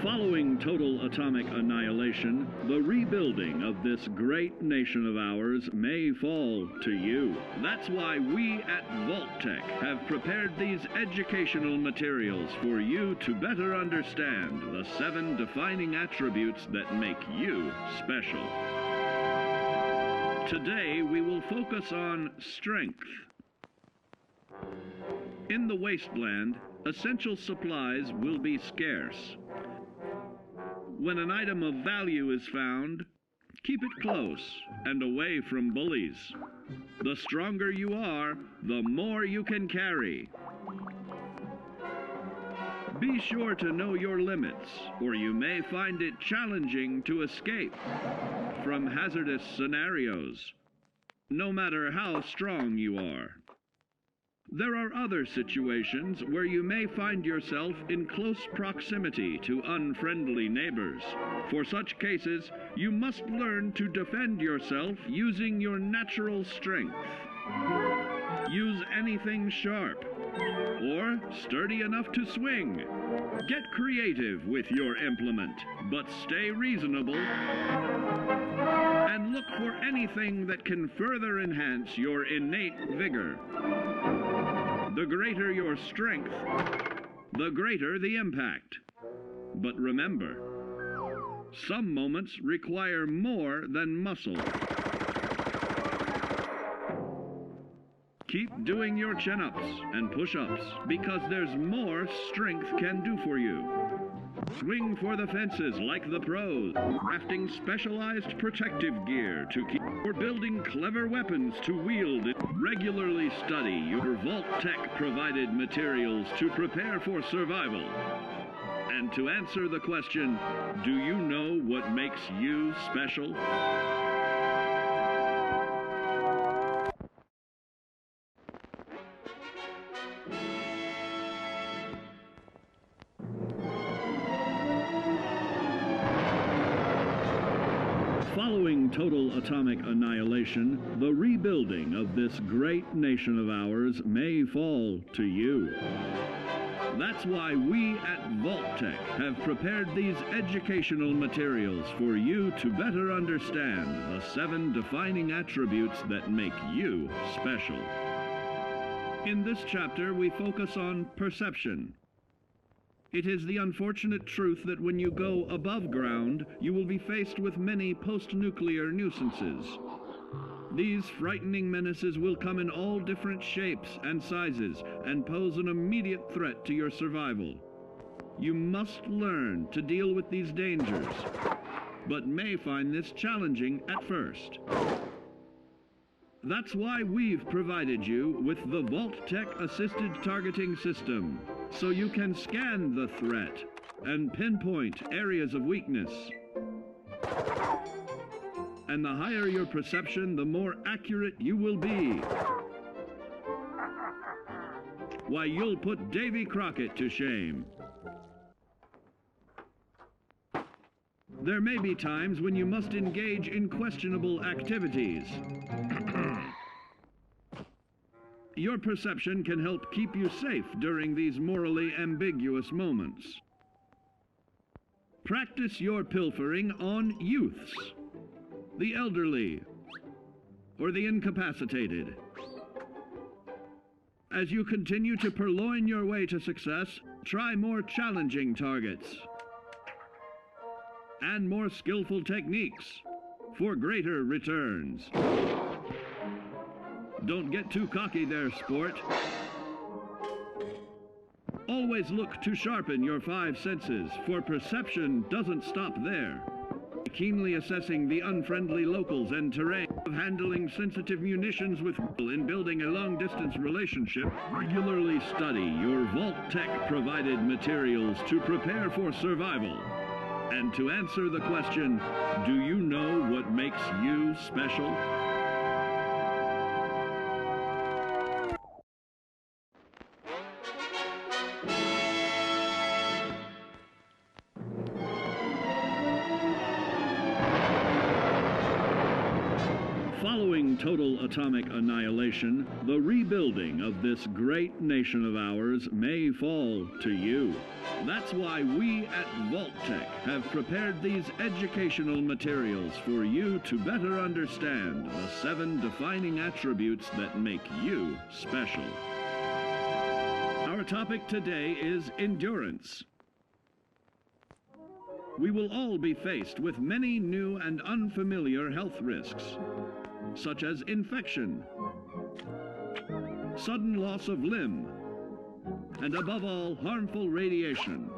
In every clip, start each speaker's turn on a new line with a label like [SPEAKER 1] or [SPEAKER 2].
[SPEAKER 1] Following total atomic annihilation, the rebuilding of this great nation of ours may fall to you. That's why we at Vault-Tec have prepared these educational materials for you to better understand the 7 defining attributes that make you special. Today we will focus on strength. In the wasteland, essential supplies will be scarce. When an item of value is found, keep it close and away from bullies. The stronger you are, the more you can carry. Be sure to know your limits, or you may find it challenging to escape from hazardous scenarios, no matter how strong you are. There are other situations where you may find yourself in close proximity to unfriendly neighbors. For such cases, you must learn to defend yourself using your natural strength. Use anything sharp or sturdy enough to swing. Get creative with your implement, but stay reasonable. And look for anything that can further enhance your innate vigor. The greater your strength, the greater the impact. But remember, some moments require more than muscle. Keep doing your chin-ups and push-ups, because there's more strength can do for you. Swing for the fences like the pros, crafting specialized protective gear to keep, or building clever weapons to wield. Regularly study your Vault-Tec provided materials to prepare for survival. And to answer the question, do you know what makes you special? Following total atomic annihilation, the rebuilding of this great nation of ours may fall to you. That's why we at Vault-Tec have prepared these educational materials for you to better understand the 7 defining attributes that make you special. In this chapter, we focus on perception. It is the unfortunate truth that when you go above ground, you will be faced with many post-nuclear nuisances. These frightening menaces will come in all different shapes and sizes and pose an immediate threat to your survival. You must learn to deal with these dangers, but may find this challenging at first. That's why we've provided you with the Vault-Tec Assisted Targeting System, so you can scan the threat and pinpoint areas of weakness. And the higher your perception, the more accurate you will be. Why, you'll put Davy Crockett to shame. There may be times when you must engage in questionable activities. Your perception can help keep you safe during these morally ambiguous moments. Practice your pilfering on youths, the elderly, or the incapacitated. As you continue to purloin your way to success, try more challenging targets and more skillful techniques for greater returns. Don't get too cocky there, sport. Always look to sharpen your 5 senses, for perception doesn't stop there. Keenly assessing the unfriendly locals and terrain, of handling sensitive munitions with in building a long-distance relationship. Regularly study your Vault-Tec provided materials to prepare for survival. And to answer the question, do you know what makes you special? Following total atomic annihilation, the rebuilding of this great nation of ours may fall to you. That's why we at Vault-Tec have prepared these educational materials for you to better understand the 7 defining attributes that make you special. Our topic today is endurance. We will all be faced with many new and unfamiliar health risks, such as infection, sudden loss of limb, and above all, harmful radiation.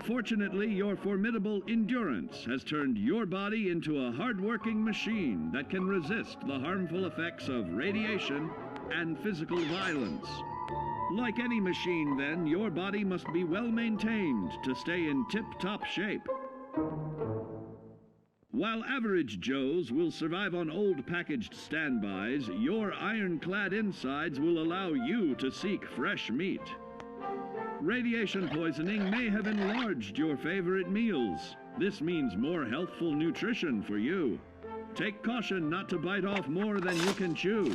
[SPEAKER 1] Fortunately, your formidable endurance has turned your body into a hard-working machine that can resist the harmful effects of radiation and physical violence. Like any machine, then, your body must be well maintained to stay in tip-top shape. While average Joes will survive on old packaged standbys, your ironclad insides will allow you to seek fresh meat. Radiation poisoning may have enlarged your favorite meals. This means more healthful nutrition for you. Take caution not to bite off more than you can chew.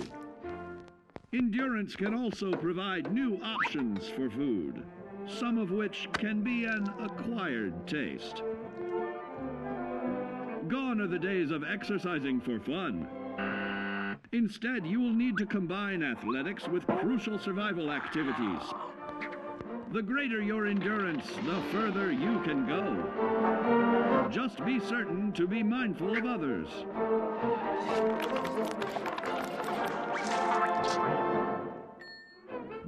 [SPEAKER 1] Endurance can also provide new options for food, some of which can be an acquired taste. Gone are the days of exercising for fun. Instead, you will need to combine athletics with crucial survival activities. The greater your endurance, the further you can go. Just be certain to be mindful of others.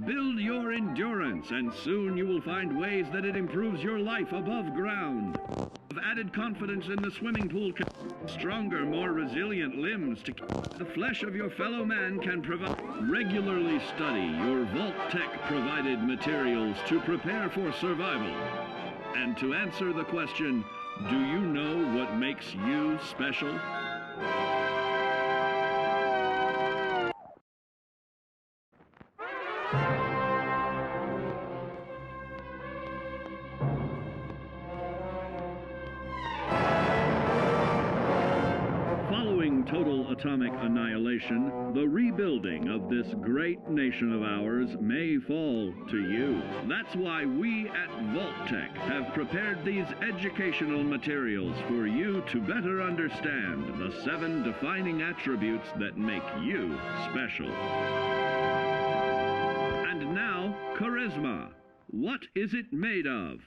[SPEAKER 1] Build your endurance, and soon you will find ways that it improves your life above ground. Have added confidence in the swimming pool, stronger, more resilient limbs to keep the flesh of your fellow man can provide. Regularly study your Vault-Tec provided materials to prepare for survival. And to answer the question, do you know what makes you special? Following total atomic annihilation, the rebuilding of this great nation of ours may fall to you. That's why we at Vault-Tec have prepared these educational materials for you to better understand the 7 defining attributes that make you special. And now, charisma. What is it made of?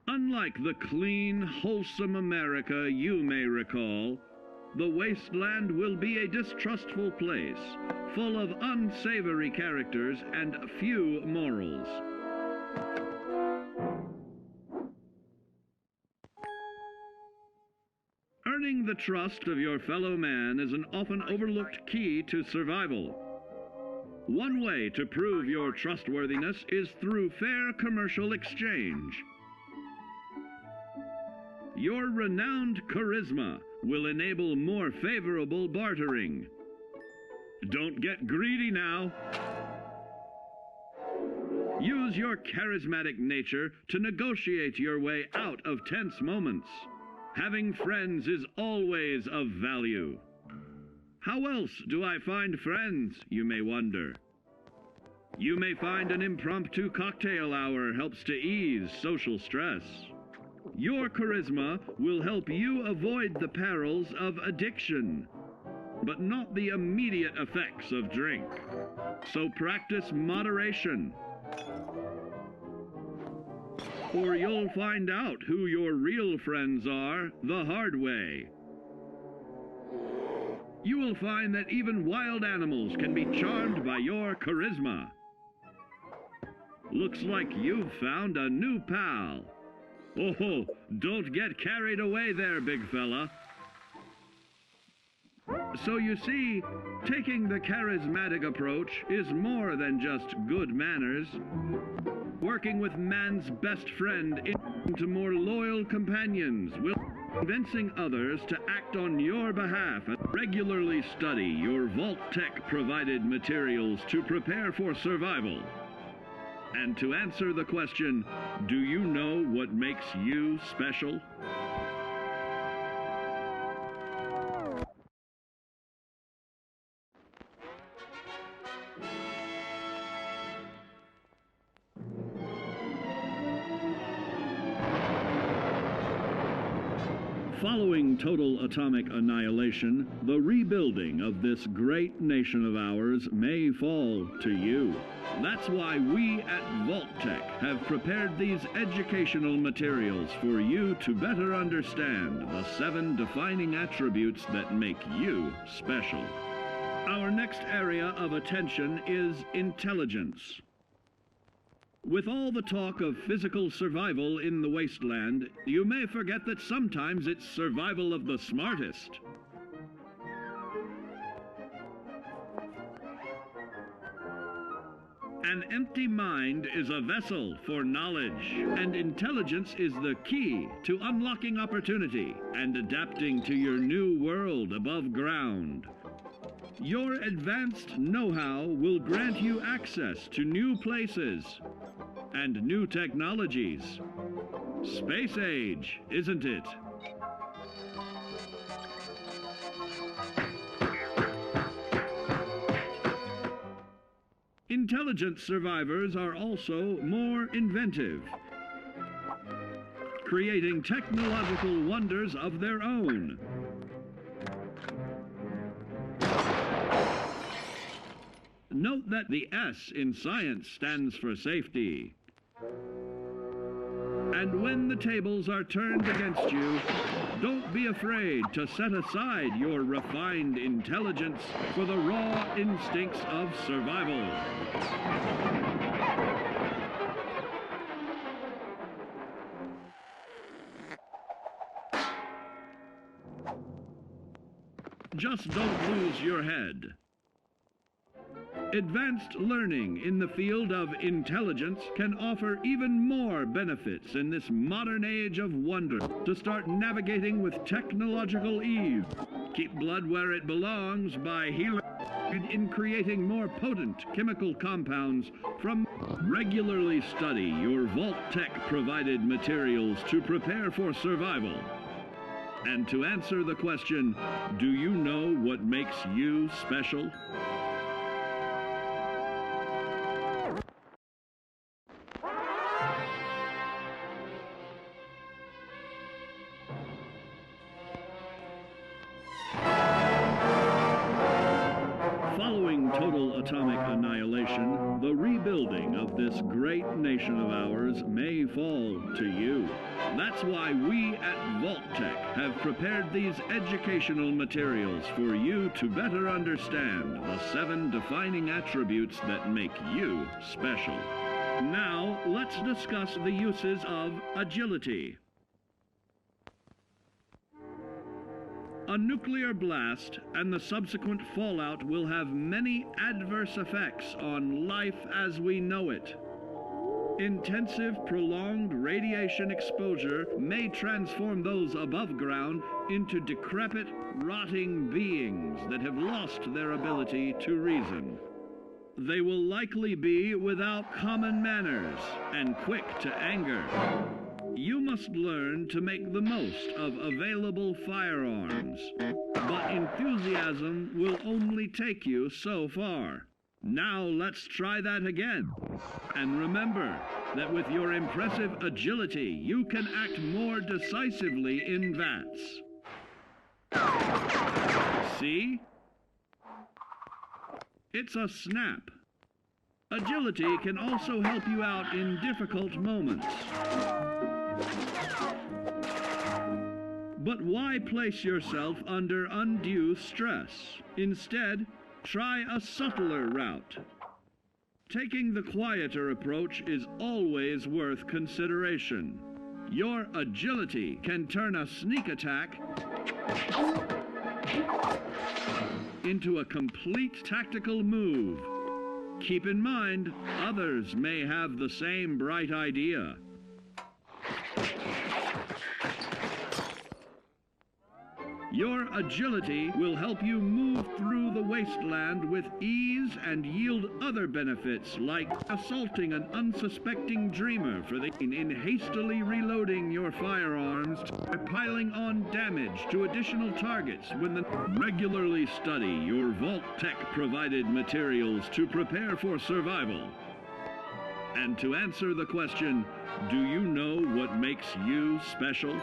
[SPEAKER 1] Unlike the clean, wholesome America you may recall, the wasteland will be a distrustful place, full of unsavory characters and few morals. Earning the trust of your fellow man is an often overlooked key to survival. One way to prove your trustworthiness is through fair commercial exchange. Your renowned charisma will enable more favorable bartering. Don't get greedy now. Use your charismatic nature to negotiate your way out of tense moments. Having friends is always of value. How else do I find friends, you may wonder? You may find an impromptu cocktail hour helps to ease social stress. Your charisma will help you avoid the perils of addiction, but not the immediate effects of drink. So practice moderation, or you'll find out who your real friends are the hard way. You will find that even wild animals can be charmed by your charisma. Looks like you've found a new pal. Oh, don't get carried away there, big fella. So you see, taking the charismatic approach is more than just good manners. Working with man's best friend into more loyal companions will convincing others to act on your behalf. And regularly study your Vault-Tec provided materials to prepare for survival. And to answer the question, do you know what makes you special? Following total atomic annihilation, the rebuilding of this great nation of ours may fall to you. That's why we at Vault-Tec have prepared these educational materials for you to better understand the 7 defining attributes that make you special. Our next area of attention is intelligence. With all the talk of physical survival in the wasteland, you may forget that sometimes it's survival of the smartest. An empty mind is a vessel for knowledge, and intelligence is the key to unlocking opportunity and adapting to your new world above ground. Your advanced know-how will grant you access to new places and new technologies. Space age, isn't it? Intelligent survivors are also more inventive, creating technological wonders of their own. Note that the S in science stands for safety. And when the tables are turned against you, don't be afraid to set aside your refined intelligence for the raw instincts of survival. Just don't lose your head. Advanced learning in the field of intelligence can offer even more benefits in this modern age of wonder. To start navigating with technological ease, keep blood where it belongs by healing in creating more potent chemical compounds from. Regularly study your Vault-Tec provided materials to prepare for survival. And to answer the question, do you know what makes you special? Following total atomic annihilation, the rebuilding of this great nation of ours may fall to you. That's why we at Vault-Tec have prepared these educational materials for you to better understand the 7 defining attributes that make you special. Now, let's discuss the uses of agility. A nuclear blast and the subsequent fallout will have many adverse effects on life as we know it. Intensive, prolonged radiation exposure may transform those above ground into decrepit, rotting beings that have lost their ability to reason. They will likely be without common manners and quick to anger. You must learn to make the most of available firearms, but enthusiasm will only take you so far. Now let's try that again. And remember that with your impressive agility, you can act more decisively in VATS. See? It's a snap. Agility can also help you out in difficult moments. But why place yourself under undue stress? Instead, try a subtler route. Taking the quieter approach is always worth consideration. Your agility can turn a sneak attack into a complete tactical move. Keep in mind, others may have the same bright idea. Your agility will help you move through the wasteland with ease and yield other benefits like assaulting an unsuspecting dreamer in hastily reloading your firearms by piling on damage to additional targets when the regularly study your Vault-Tec provided materials to prepare for survival. And to answer the question, do you know what makes you special?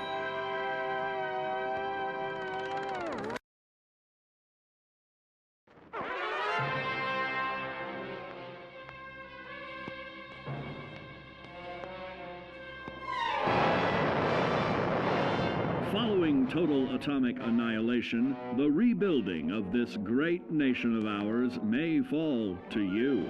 [SPEAKER 1] Following total atomic annihilation, the rebuilding of this great nation of ours may fall to you.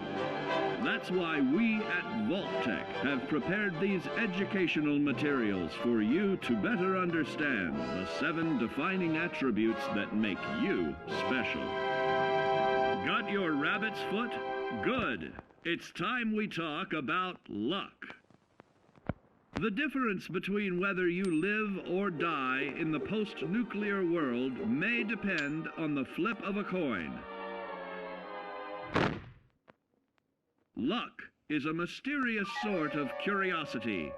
[SPEAKER 1] That's why we at Vault-Tec have prepared these educational materials for you to better understand the 7 defining attributes that make you special. Got your rabbit's foot? Good. It's time we talk about luck. The difference between whether you live or die in the post-nuclear world may depend on the flip of a coin. Luck is a mysterious sort of curiosity.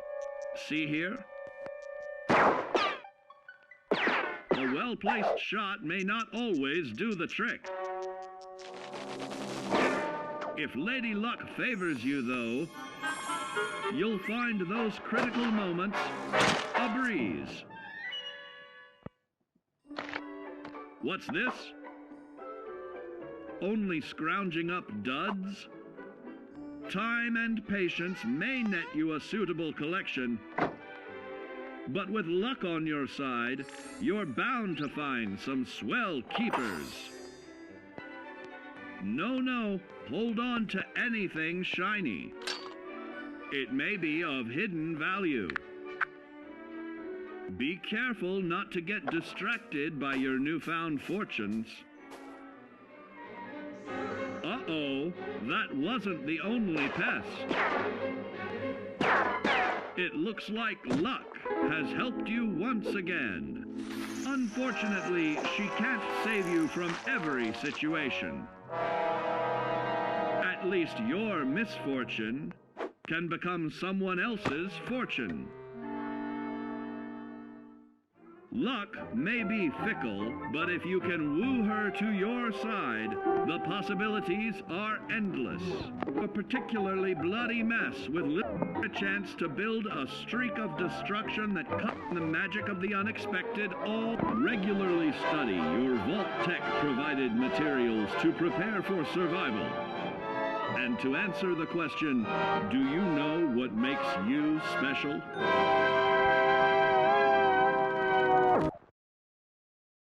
[SPEAKER 1] See here? A well-placed shot may not always do the trick. If Lady Luck favors you, though, you'll find those critical moments a breeze. What's this? Only scrounging up duds? Time and patience may net you a suitable collection, but with luck on your side, you're bound to find some swell keepers. No, hold on to anything shiny. It may be of hidden value. Be careful not to get distracted by your newfound fortunes. Uh-oh, that wasn't the only pest. It looks like luck has helped you once again. Unfortunately, she can't save you from every situation. At least your misfortune can become someone else's fortune. Luck may be fickle, but if you can woo her to your side, the possibilities are endless. A particularly bloody mess with little chance to build a streak of destruction that cuts the magic of the unexpected. All regularly study your Vault-Tec provided materials to prepare for survival. And to answer the question, do you know what makes you special?